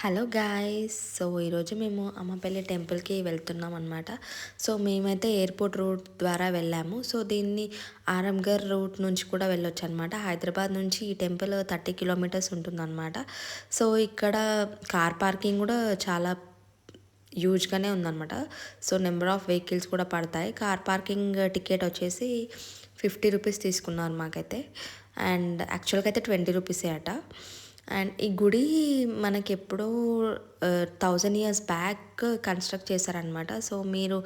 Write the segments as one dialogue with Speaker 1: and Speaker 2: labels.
Speaker 1: Hello guys. So ఈరోజు మేము అమ్మపల్లి టెంపుల్కి వెళ్తున్నాం అనమాట. సో మేమైతే ఎయిర్పోర్ట్ రూట్ ద్వారా వెళ్ళాము. సో దీన్ని ఆరంఘర్ రూట్ నుంచి కూడా వెళ్ళొచ్చు అనమాట. హైదరాబాద్ నుంచి ఈ టెంపుల్ 30 కిలోమీటర్స్ ఉంటుందన్నమాట. సో ఇక్కడ కార్ పార్కింగ్ కూడా చాలా హ్యూజ్గానే ఉందన్నమాట. సో నెంబర్ ఆఫ్ వెహికల్స్ కూడా పడతాయి. కార్ పార్కింగ్ టికెట్ వచ్చేసి 50 రూపీస్ తీసుకున్నారు మాకైతే. అండ్ యాక్చువల్గా అయితే 20 రూపీసే అట. అండ్ ఈ గుడి మనకి ఎప్పుడో 1000 ఇయర్స్ బ్యాక్ కన్స్ట్రక్ట్ చేశారనమాట. సో మీరు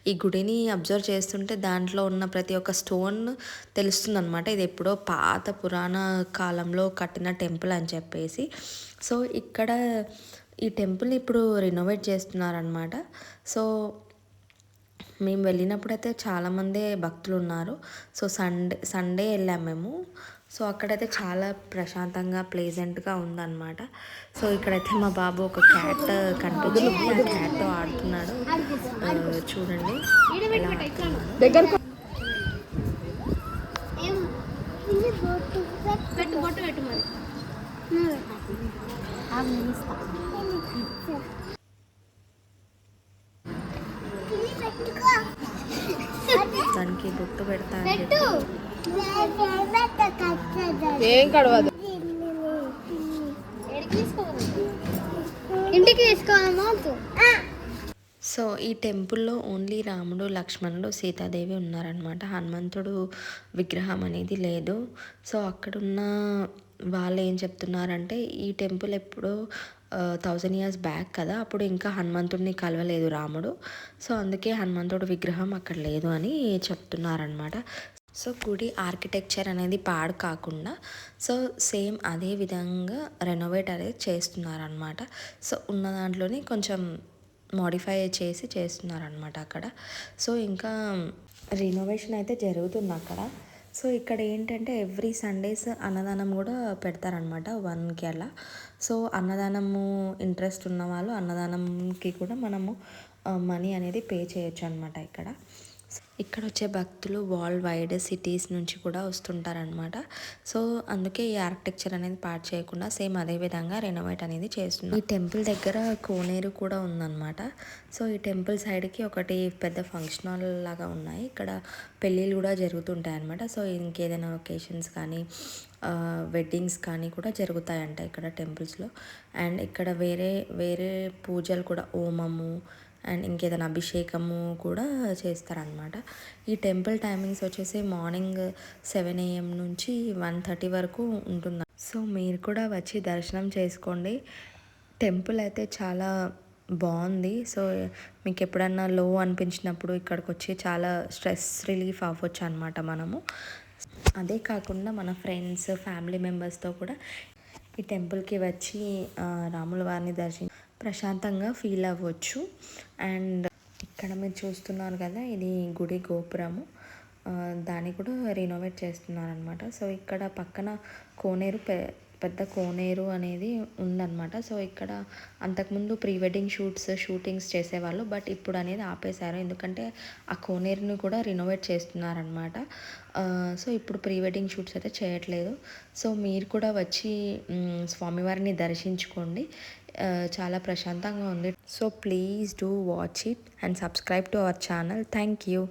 Speaker 1: ఈ గుడిని అబ్జర్వ్ చేస్తుంటే దాంట్లో ఉన్న ప్రతి ఒక్క స్టోన్ తెలుస్తుందనమాట. ఇది ఎప్పుడో పాత పురాణ కాలంలో కట్టిన టెంపుల్ అని చెప్పేసి. సో ఇక్కడ ఈ టెంపుల్ని ఇప్పుడు రినోవేట్ చేస్తున్నారనమాట. సో మేము వెళ్ళినప్పుడైతే చాలామందే భక్తులు ఉన్నారు. సో సండే వెళ్ళాము మేము. సో అక్కడైతే చాలా ప్రశాంతంగా ప్లేజెంట్గా ఉందన్నమాట. సో ఇక్కడైతే మా బాబు ఒక క్యాట్ కనిపించింది. ఆ క్యాట్తో ఆడుతున్నాడు. చూడండి ఎలా ఆడుతున్నాడు. దానికి బొట్టు పెడతాను.
Speaker 2: ఏం కడవదు, ఇంటికి తీసుకోవాలమ్మా.
Speaker 1: సో ఈ టెంపుల్లో ఓన్లీ రాముడు, లక్ష్మణుడు, సీతాదేవి ఉన్నారనమాట. హనుమంతుడు విగ్రహం అనేది లేదు. సో అక్కడున్న వాళ్ళు ఏం చెప్తున్నారంటే ఈ టెంపుల్ ఎప్పుడో 1000 ఇయర్స్ బ్యాక్ కదా, అప్పుడు ఇంకా హనుమంతుడిని కలవలేదు రాముడు. సో అందుకే హనుమంతుడు విగ్రహం అక్కడ లేదు అని చెప్తున్నారనమాట. సో గుడి ఆర్కిటెక్చర్ అనేది పాడు కాకుండా సో సేమ్ అదే విధంగా రెనోవేట్ అనేది చేస్తున్నారనమాట. సో ఉన్న దాంట్లోనే కొంచెం మోడిఫై చేసి చేస్తున్నారనమాట అక్కడ. సో ఇంకా రినోవేషన్ అయితే జరుగుతుంది అక్కడ. సో ఇక్కడ ఏంటంటే ఎవ్రీ సండేస్ అన్నదానం కూడా పెడతారనమాట 1కి అలా. సో అన్నదానము ఇంట్రెస్ట్ ఉన్న వాళ్ళు అన్నదానంకి కూడా మనము మనీ అనేది పే చేయొచ్చు అనమాట ఇక్కడ. ఇక్కడ వచ్చే భక్తులు వరల్డ్ వైడ్ సిటీస్ నుంచి కూడా వస్తుంటారనమాట. సో అందుకే ఈ ఆర్కిటెక్చర్ అనేది పాడు చేయకుండా సేమ్ అదే విధంగా రెనోవేట్ అనేది చేస్తున్నారు. ఈ టెంపుల్ దగ్గర కోనేరు కూడా ఉందన్నమాట. సో ఈ టెంపుల్ సైడ్కి ఒకటి పెద్ద ఫంక్షన్ హాల్ లాగా ఉన్నాయి. ఇక్కడ పెళ్ళిళ్ళు కూడా జరుగుతుంటాయి అనమాట. సో ఇంకేదైనా ఒకేషన్స్ కానీ వెడ్డింగ్స్ కానీ కూడా జరుగుతాయంట ఇక్కడ టెంపుల్స్లో. అండ్ ఇక్కడ వేరే వేరే పూజలు కూడా హోమము అండ్ ఇంకేదైనా అభిషేకము కూడా చేస్తారనమాట. ఈ టెంపుల్ టైమింగ్స్ వచ్చేసి మార్నింగ్ 7 AM నుంచి 1:30 వరకు ఉంటుంది. సో మీరు కూడా వచ్చి దర్శనం చేసుకోండి. టెంపుల్ అయితే చాలా బాగుంది. సో మీకు ఎప్పుడన్నా లో అనిపించినప్పుడు ఇక్కడికి వచ్చి చాలా స్ట్రెస్ రిలీఫ్ అవ్వచ్చు అనమాట మనము. అదే కాకుండా మన ఫ్రెండ్స్, ఫ్యామిలీ మెంబర్స్తో కూడా ఈ టెంపుల్కి వచ్చి రాముల వారిని ప్రశాంతంగా ఫీల్ అవ్వచ్చు. అండ్ ఇక్కడ మీరు చూస్తున్నారు కదా, ఇది గుడి గోపురము. దాన్ని కూడా రినోవేట్ చేస్తున్నారనమాట. సో ఇక్కడ పక్కన కోనేరు పెద్ద కోనేరు అనేది ఉందన్నమాట. సో ఇక్కడ అంతకుముందు ప్రీ వెడ్డింగ్ షూటింగ్స్ చేసేవాళ్ళు. బట్ ఇప్పుడు అనేది ఆపేశారు, ఎందుకంటే ఆ కోనేరుని కూడా రినోవేట్ చేస్తున్నారనమాట. సో ఇప్పుడు ప్రీ వెడ్డింగ్ షూట్స్ అయితే చేయట్లేదు. సో మీరు కూడా వచ్చి స్వామివారిని దర్శించుకోండి. చాలా ప్రశాంతంగా ఉంది. So please do watch it and subscribe to our channel. Thank you.